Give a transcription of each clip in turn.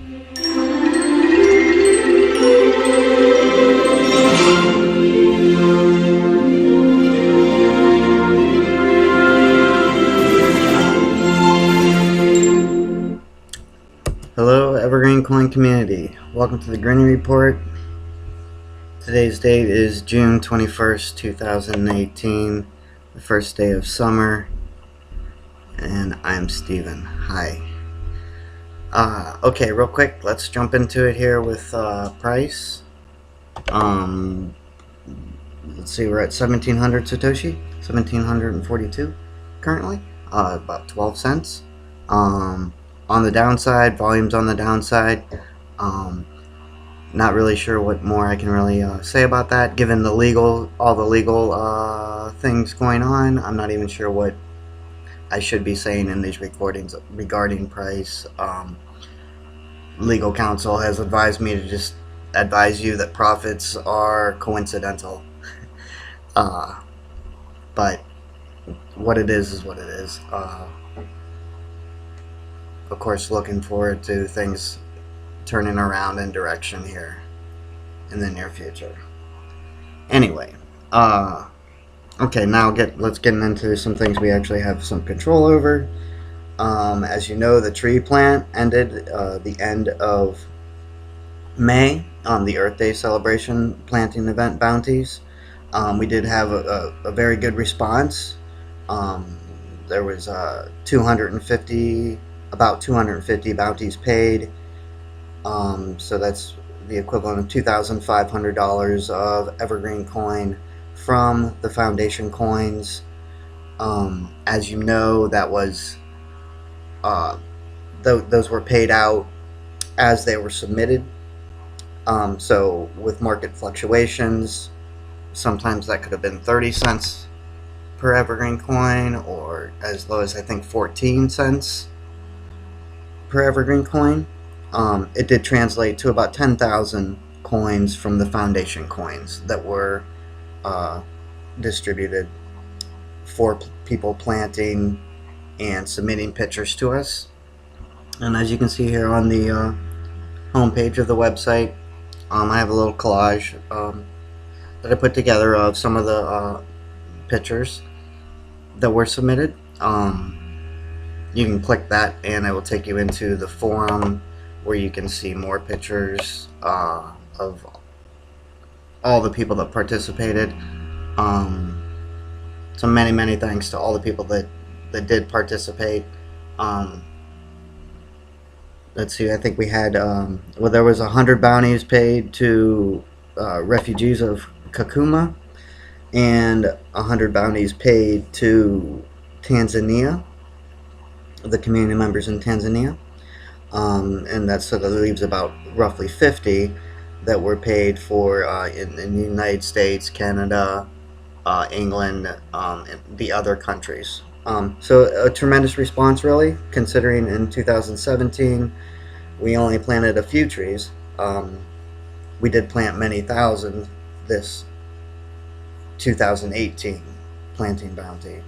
Hello, EverGreenCoin community. Welcome to the Green Report. Today's date is June 21st, 2018, the first day of summer, and I'm Steven. Hi. Okay, real quick, let's jump into it here with price. Let's see, we're at 1700 Satoshi, 1742 currently, about 12 cents. On the downside, volume's on the downside. Not really sure what more I can really say about that, given all the legal things going on. I'm not even sure what I should be saying in these recordings regarding price. Legal counsel has advised me to just advise you that profits are coincidental. But what it is what it is. Of course, looking forward to things turning around in direction here in the near future. Anyway, okay, now let's get into some things we actually have some control over. As you know, the tree plant ended the end of May on the Earth Day celebration planting event Bounties. We did have a very good response. There was about 250 bounties paid. So that's the equivalent of $2,500 of EverGreenCoin from the foundation coins. As you know, that was those were paid out as they were submitted. So with market fluctuations, sometimes that could have been 30 cents per EverGreenCoin, or as low as I think 14 cents per EverGreenCoin. It did translate to about 10,000 coins from the foundation coins that were distributed for people planting and submitting pictures to us. And as you can see here on the homepage of the website, I have a little collage that I put together of some of the pictures that were submitted. You can click that and it will take you into the forum where you can see more pictures of all the people that participated. So many thanks to all the people that did participate. Let's see, I think we had well, there was 100 bounties paid to refugees of Kakuma, and 100 bounties paid to Tanzania, the community members in Tanzania. And that sort of leaves about roughly 50 that were paid for in the United States, Canada, England, and the other countries. So a tremendous response, really, considering in 2017 we only planted a few trees. We did plant many thousand this 2018 planting bounty.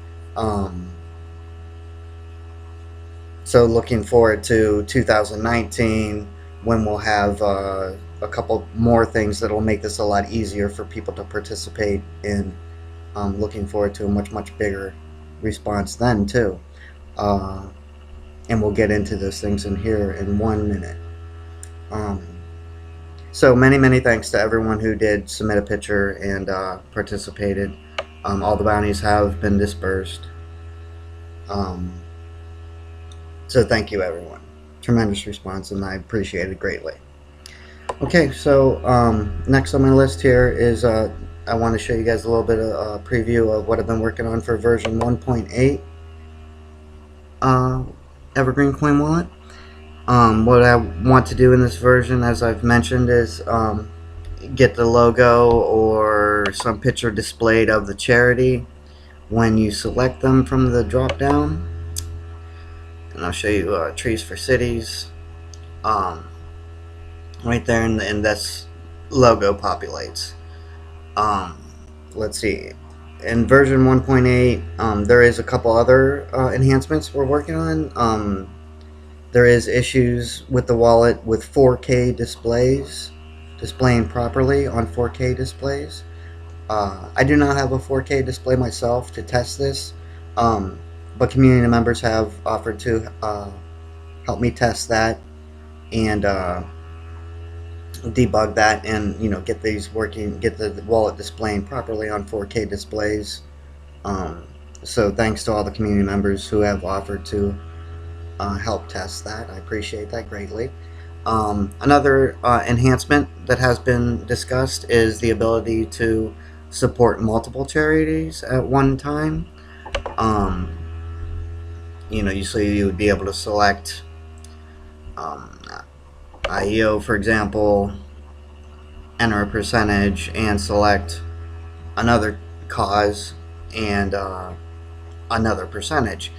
So looking forward to 2019, when we'll have a couple more things that will make this a lot easier for people to participate in. Looking forward to a much bigger response then too. And we'll get into those things in here in 1 minute. So many thanks to everyone who did submit a picture and participated. All the bounties have been dispersed. So thank you, everyone. Tremendous response, and I appreciate it greatly. Okay, so next on my list here is I want to show you guys a little bit of a preview of what I've been working on for version 1.8 EverGreenCoin wallet. What I want to do in this version, as I've mentioned, is get the logo or some picture displayed of the charity when you select them from the drop down. And I'll show you Trees for Cities right there, and this logo populates. Let's see, in version 1.8 there is a couple other enhancements we're working on. There is issues with the wallet with 4K displays, displaying properly on 4K displays. I do not have a 4K display myself to test this, but community members have offered to help me test that and debug that, and get these working, get the wallet displaying properly on 4K displays. So thanks to all the community members who have offered to help test that. I appreciate that greatly. Another enhancement that has been discussed is the ability to support multiple charities at one time. Usually you would be able to select IEO, for example, enter a percentage, and select another cause and another percentage.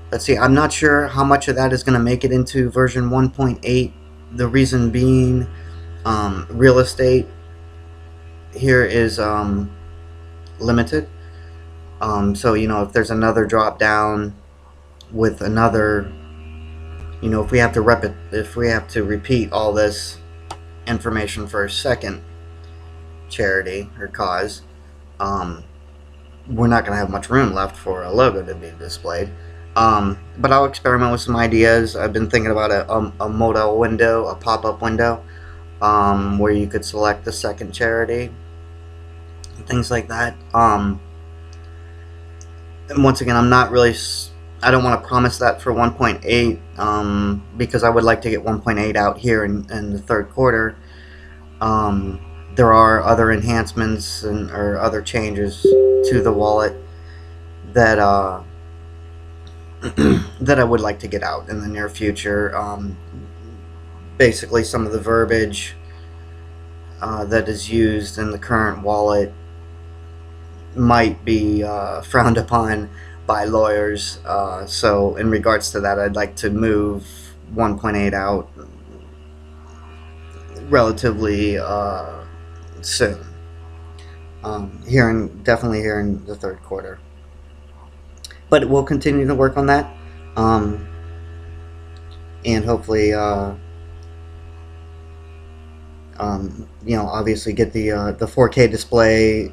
Let's see, I'm not sure how much of that is going to make it into version 1.8. The reason being, real estate here is limited. So, if there's another drop down with another, if we have to repeat all this information for a second charity or cause, we're not going to have much room left for a logo to be displayed. But I'll experiment with some ideas. I've been thinking about a modal window, a pop-up window, where you could select the second charity, things like that. And once again, I don't want to promise that for 1.8, because I would like to get 1.8 out here in the third quarter. There are other enhancements or other changes to the wallet that that I would like to get out in the near future. Basically, some of the verbiage that is used in the current wallet might be frowned upon by lawyers. So in regards to that, I'd like to move 1.8 out relatively soon. Definitely here in the third quarter. But we'll continue to work on that, and hopefully, obviously get the 4K display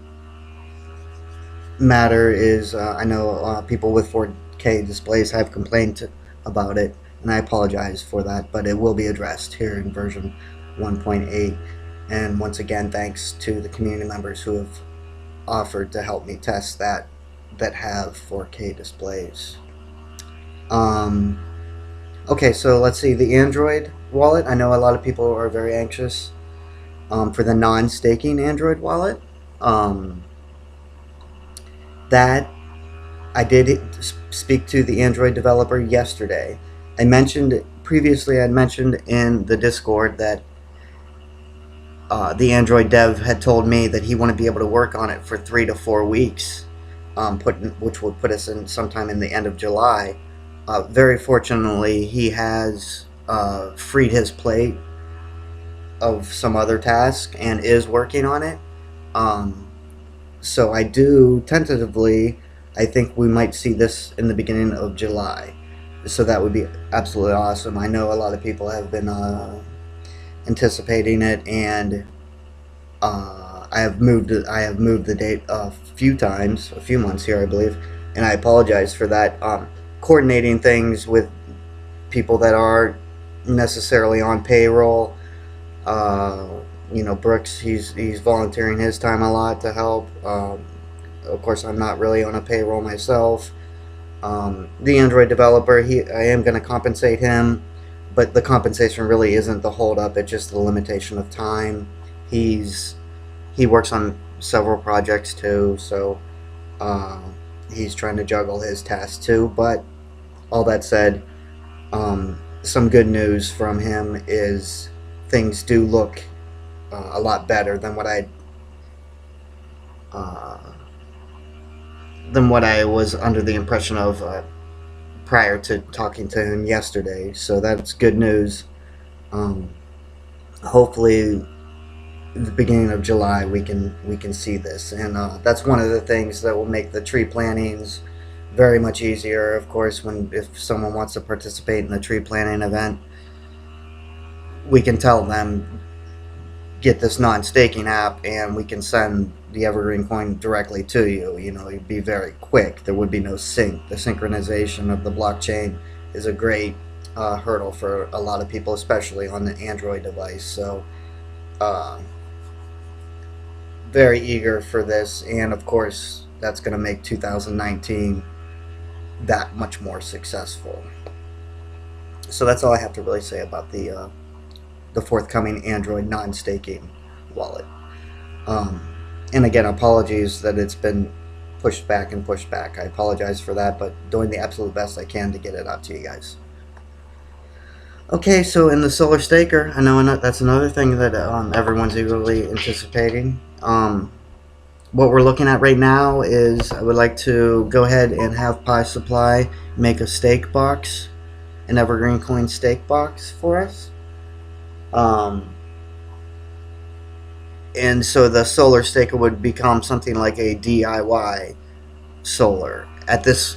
matter is. I know people with 4K displays have complained about it, and I apologize for that. But it will be addressed here in version 1.8. And once again, thanks to the community members who have offered to help me test that have 4K displays. Okay, so let's see, the Android wallet. I know a lot of people are very anxious for the non-staking Android wallet. That I did speak to the Android developer yesterday. I'd mentioned in the Discord that the Android dev had told me that he wanted to be able to work on it for 3 to 4 weeks, which would put us in sometime in the end of July. Very fortunately, he has freed his plate of some other task and is working on it. So I do tentatively, I think we might see this in the beginning of July. So that would be absolutely awesome. I know a lot of people have been anticipating it, and I have moved the date a few months here, I believe, and I apologize for that. Coordinating things with people that aren't necessarily on payroll. Brooks, he's volunteering his time a lot to help. Of course, I'm not really on a payroll myself. The Android developer, I am going to compensate him, but the compensation really isn't the holdup. It's just the limitation of time. He works on several projects too, so he's trying to juggle his tasks too. But all that said, some good news from him is things do look a lot better than what I was under the impression of prior to talking to him yesterday. So that's good news. Hopefully, at the beginning of July we can see this, and that's one of the things that will make the tree plantings very much easier, of course, if someone wants to participate in the tree planting event. We can tell them, get this non-staking app, and we can send the Evergreen coin directly to you. You know, it'd be very quick. There would be no sync. The synchronization of the blockchain is a great hurdle for a lot of people, especially on the Android device. So, very eager for this, and of course, that's going to make 2019 that much more successful. So that's all I have to really say about the forthcoming Android non-staking wallet. And again, apologies that it's been pushed back and pushed back. I apologize for that, but doing the absolute best I can to get it out to you guys. Okay, so in the Solar Staker, I know that's another thing that everyone's eagerly anticipating. What we're looking at right now is I would like to go ahead and have Pi Supply make a stake box, an EverGreenCoin Stakebox for us. And so the Solar Staker would become something like a DIY solar at this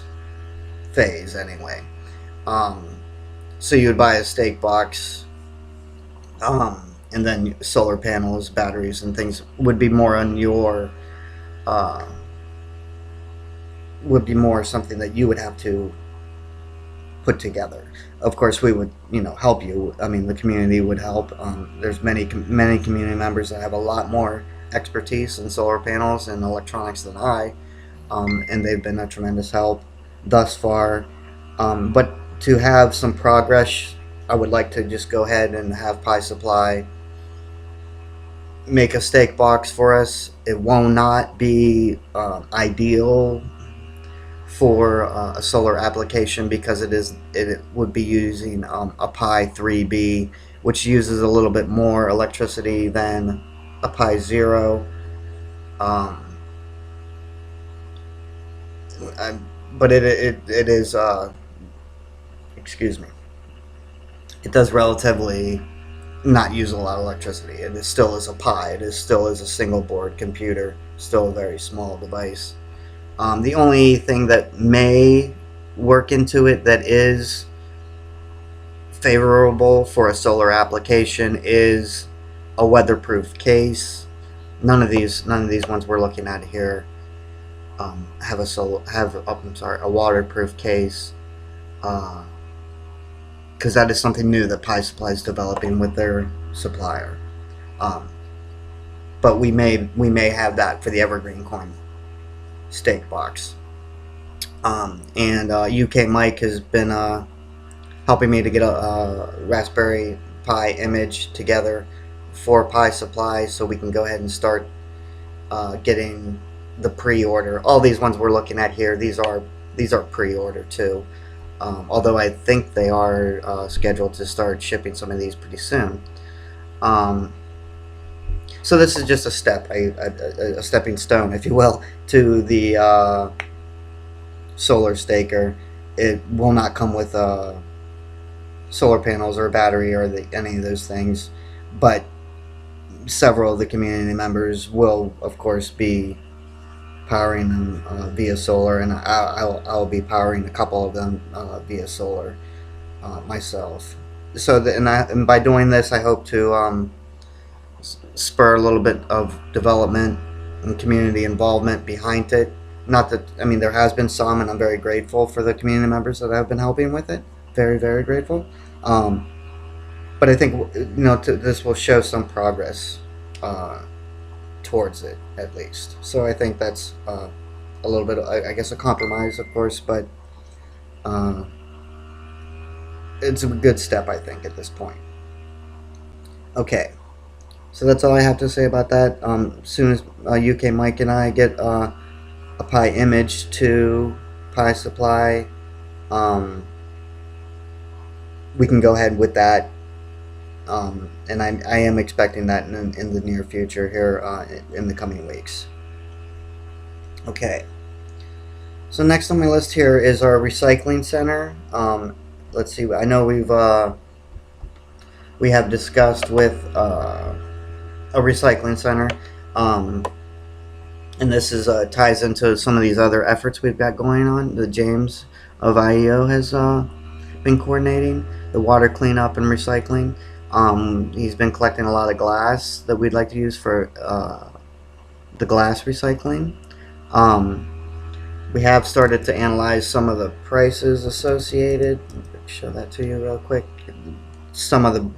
phase anyway. So you would buy a stake box, and then solar panels, batteries, and things would be more on your, would be more something that you would have to put together. Of course, we would, help you. I mean, the community would help. There's many community members that have a lot more expertise in solar panels and electronics than I, and they've been a tremendous help thus far. But to have some progress, I would like to just go ahead and have Pi Supply make a stake box for us. It will not be ideal for a solar application because it would be using a Pi 3B, which uses a little bit more electricity than a Pi 0. But it is excuse me, it does relatively not use a lot of electricity. It still is a Pi. It still is a single board computer, still a very small device. The only thing that may work into it that is favorable for a solar application is a weatherproof case. None of these ones we're looking at here have a waterproof case, because that is something new that Pi Supply is developing with their supplier. But we may have that for the EverGreenCoin Stakebox. And UK Mike has been helping me to get a Raspberry Pi image together for Pi Supply, so we can go ahead and start getting the pre-order. All these ones we're looking at here, these are pre-order too. Although I think they are scheduled to start shipping some of these pretty soon. So this is just a stepping stone, if you will, to the Solar Staker. It will not come with solar panels or a battery or any of those things, but several of the community members will, of course, be powering them via solar, and I'll be powering a couple of them via solar myself. So and by doing this, I hope to spur a little bit of development and community involvement behind it. Not that, I mean, there has been some, and I'm very grateful for the community members that have been helping with it. Very, very grateful. But I think this will show some progress towards it, at least. So I think that's a little bit, I guess, a compromise, of course, but it's a good step, I think, at this point. Okay, so that's all I have to say about that. As soon as UK Mike and I get a Pi image to Pi Supply, we can go ahead with that. And I am expecting that in the near future here in the coming weeks. Okay, so next on my list here is our recycling center. Let's see, I know we have discussed with a recycling center. and this is ties into some of these other efforts we've got going on. The James of IEO has been coordinating the water cleanup and recycling. He's been collecting a lot of glass that we'd like to use for the glass recycling. Um, we have started to analyze some of the prices associated. Show that to you real quick. Some of the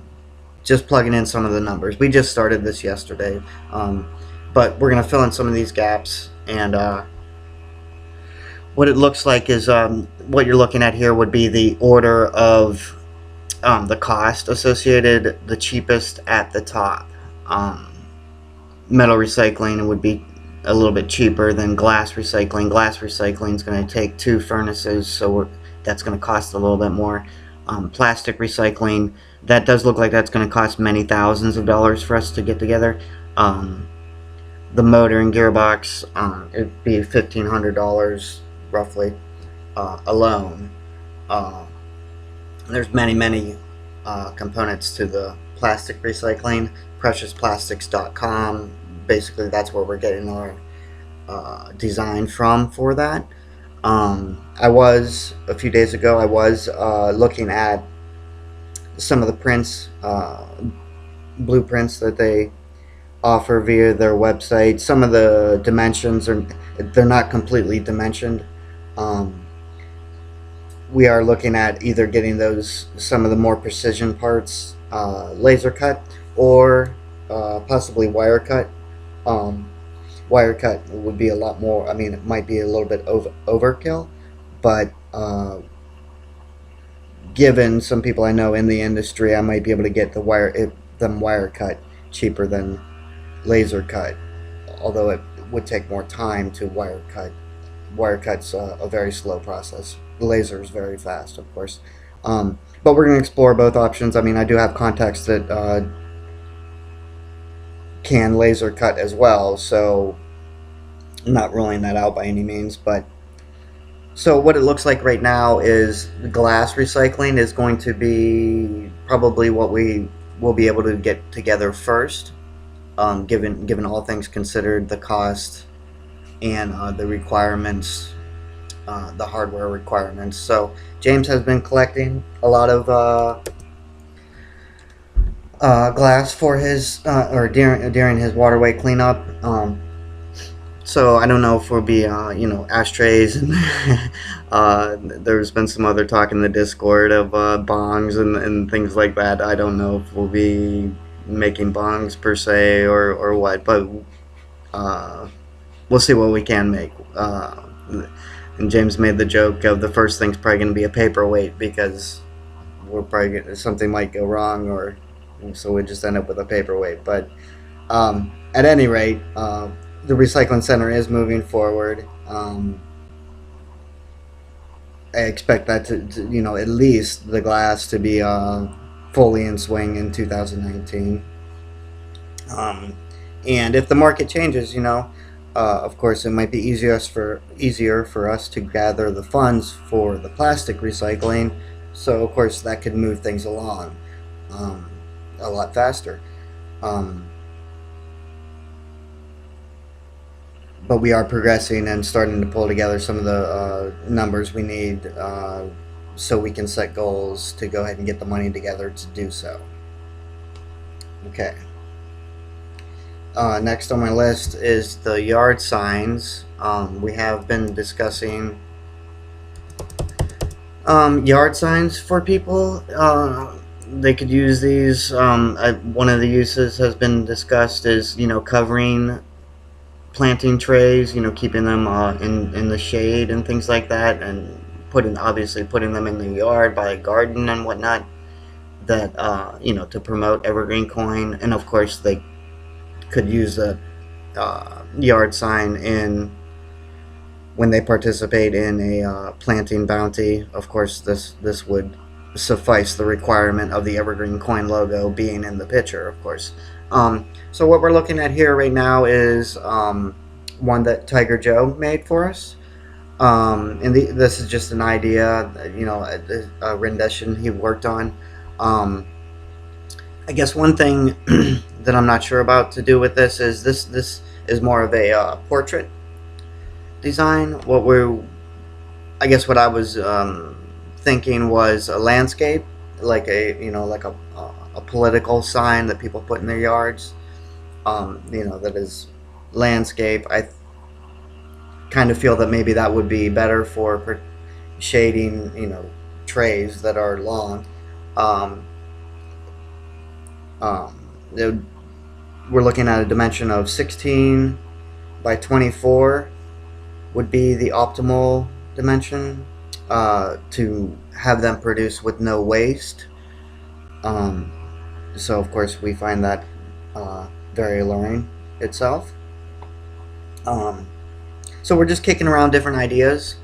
just plugging in some of the numbers. We just started this yesterday, but we're going to fill in some of these gaps. And what it looks like is what you're looking at here would be the order of the cost associated, the cheapest at the top. Metal recycling would be a little bit cheaper than glass recycling. Glass recycling is going to take 2 furnaces, so that's going to cost a little bit more. Plastic recycling, that does look like that's going to cost many thousands of dollars for us to get together. The motor and gearbox, it'd be $1,500 roughly alone. There's many components to the plastic recycling. PreciousPlastics.com, basically that's where we're getting our design from for that. A few days ago, I was looking at some of the prints, blueprints that they offer via their website. Some of the dimensions they're not completely dimensioned. We are looking at either getting some of the more precision parts laser cut, or possibly wire cut. Wire cut would be a lot more, I mean, it might be a little bit overkill, but given some people I know in the industry, I might be able to get them wire cut cheaper than laser cut, although it would take more time to wire cut. Wire cut's a very slow process. Laser is very fast, of course. But we're going to explore both options. I mean, I do have contacts that can laser cut as well, so I'm not ruling that out by any means. But so what it looks like right now is the glass recycling is going to be probably what we will be able to get together first, given all things considered, the cost and the requirements, the hardware requirements. So James has been collecting a lot of glass for his during his waterway cleanup. So I don't know if we'll be ashtrays, and there's been some other talk in the Discord of bongs and things like that. I don't know if we'll be making bongs per se or what, but we'll see what we can make. And James made the joke of the first thing's probably going to be a paperweight, because something might go wrong, or so we just end up with a paperweight. But at any rate, the recycling center is moving forward. I expect that to at least the glass to be fully in swing in 2019. And if the market changes, of course, it might be easier for us to gather the funds for the plastic recycling. So, of course, that could move things along a lot faster. But we are progressing and starting to pull together some of the numbers we need so we can set goals to go ahead and get the money together to do so. Okay. Next on my list is the yard signs. We have been discussing yard signs for people. They could use these. One of the uses has been discussed is covering planting trays, keeping them in the shade and things like that, and obviously putting them in the yard by a garden and whatnot, that to promote EverGreenCoin. And of course they could use a yard sign when they participate in a planting bounty. Of course, this would suffice the requirement of the EverGreenCoin logo being in the picture, of course. So what we're looking at here right now is one that Tiger Joe made for us. And this is just an idea, a rendition he worked on. I guess one thing that I'm not sure about to do with this is this is more of a portrait design. I guess what I was thinking was a landscape, like a political sign that people put in their yards. That is landscape. I kind of feel that maybe that would be better for shading, trays that are long. Um, we're looking at a dimension of 16 by 24 would be the optimal dimension to have them produce with no waste. So of course we find that very alluring itself. So we're just kicking around different ideas.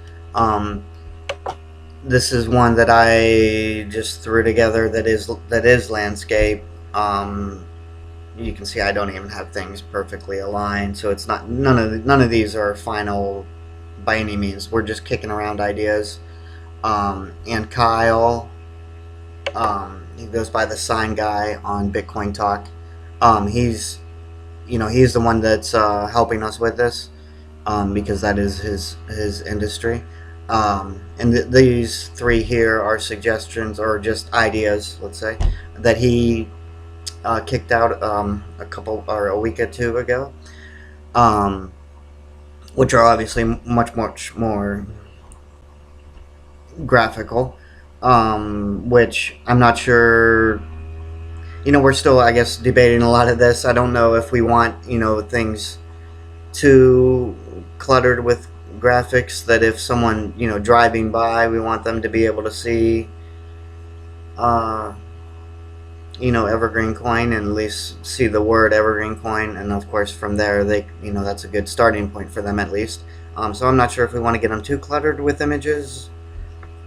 This is one that I just threw together that is landscape. You can see I don't even have things perfectly aligned, so it's not none of these are final by any means. We're just kicking around ideas. And Kyle, he goes by the Sign Guy on Bitcoin Talk. He's the one that's helping us with this, because that is his industry. And these three here are suggestions or just ideas, let's say, that he kicked out a week or two ago, which are obviously much more graphical, which I'm not sure. We're still, I guess, debating a lot of this. I don't know if we want things too cluttered with graphics, that if someone driving by, we want them to be able to see Evergreen Coin, and at least see the word Evergreen Coin, and of course from there they that's a good starting point for them at least. So I'm not sure if we want to get them too cluttered with images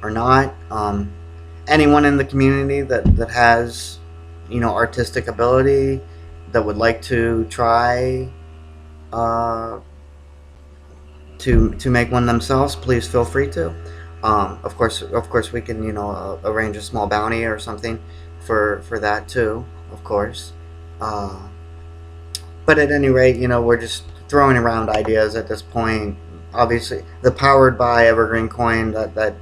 or not. Anyone in the community that has artistic ability that would like to try to make one themselves, please feel free to. Of course we can arrange a small bounty or something for that too, of course. But at any rate, we're just throwing around ideas at this point. Obviously, the powered by Evergreen Coin, that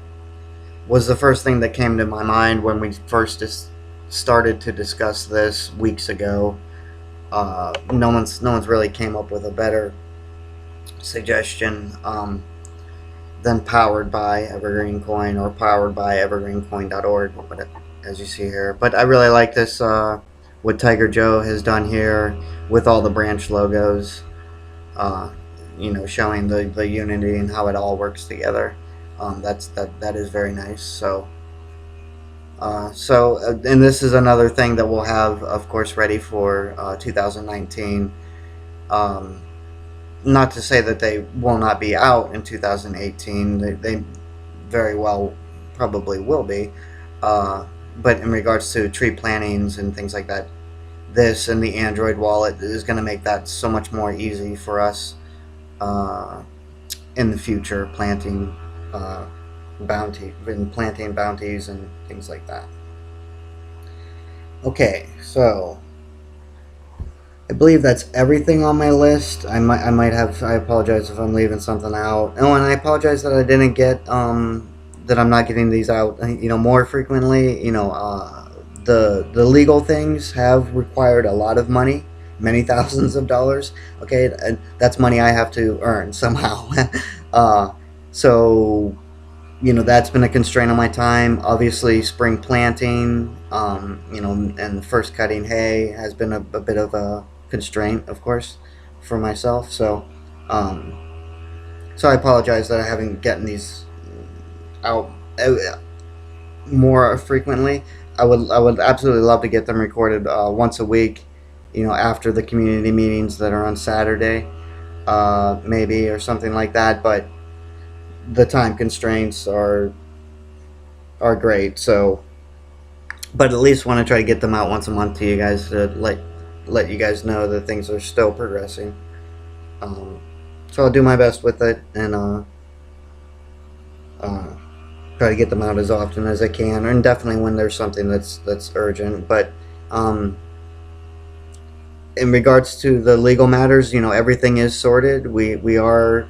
was the first thing that came to my mind when we first started to discuss this weeks ago. No one's really came up with a better suggestion than powered by Evergreen Coin or powered by evergreencoin.org, as you see here. But I really like this, what Tiger Joe has done here with all the branch logos, showing the unity and how it all works together. That is very nice. So and this is another thing that we'll have, of course, ready for 2019. Not to say that they will not be out in 2018. They very well probably will be. But in regards to tree plantings and things like that, this and the Android wallet is going to make that so much more easy for us in the future, planting bounties and things like that. Okay, so I believe that's everything on my list. I apologize if I'm leaving something out. Oh, and I apologize that I didn't get that I'm not getting these out more frequently. The legal things have required a lot of money, many thousands of dollars. Okay, and that's money I have to earn somehow. So that's been a constraint on my time. Obviously, spring planting, and first cutting hay has been a bit of a constraint, of course, for myself. So I apologize that I haven't gotten these out more frequently. I would absolutely love to get them recorded once a week, after the community meetings that are on Saturday, maybe, or something like that. But the time constraints are great. So, but at least want to try to get them out once a month to you guys, to let you guys know that things are still progressing. So I'll do my best with it, and try to get them out as often as I can, and definitely when there's something that's urgent. But in regards to the legal matters, everything is sorted. We are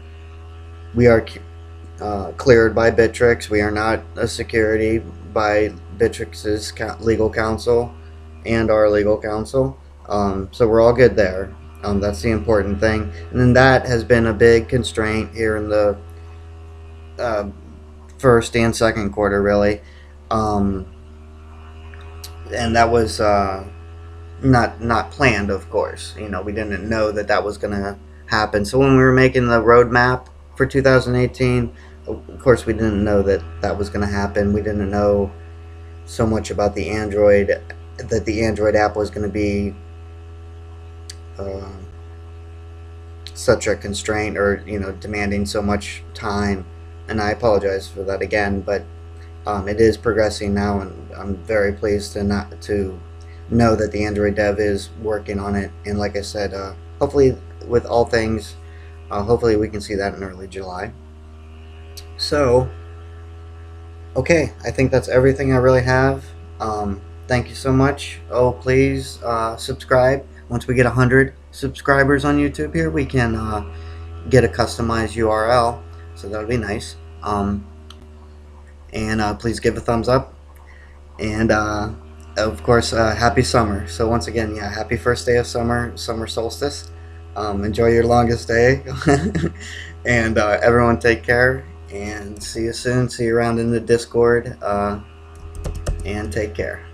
cleared by Bittrex. We are not a security by Bittrex's legal counsel and our legal counsel. So we're all good there. That's the important thing. And then that has been a big constraint here in the uh, first and second quarter, really. Um, and that was not planned, of course. We didn't know that was going to happen. So when we were making the roadmap for 2018, of course, we didn't know that was going to happen. We didn't know so much about the Android, that the Android app was going to be uh, such a constraint, or demanding so much time. And I apologize for that again, but it is progressing now, and I'm very pleased to know that the Android dev is working on it. And like I said, hopefully with all things, hopefully we can see that in early July. So, okay, I think that's everything I really have. Thank you so much. Oh, please subscribe. Once we get 100 subscribers on YouTube here, we can get a customized URL. So that would be nice. And please give a thumbs up. And of course, happy summer. So once again, yeah, happy first day of summer Solstice. Enjoy your longest day. And everyone take care. And see you soon. See you around in the Discord. And take care.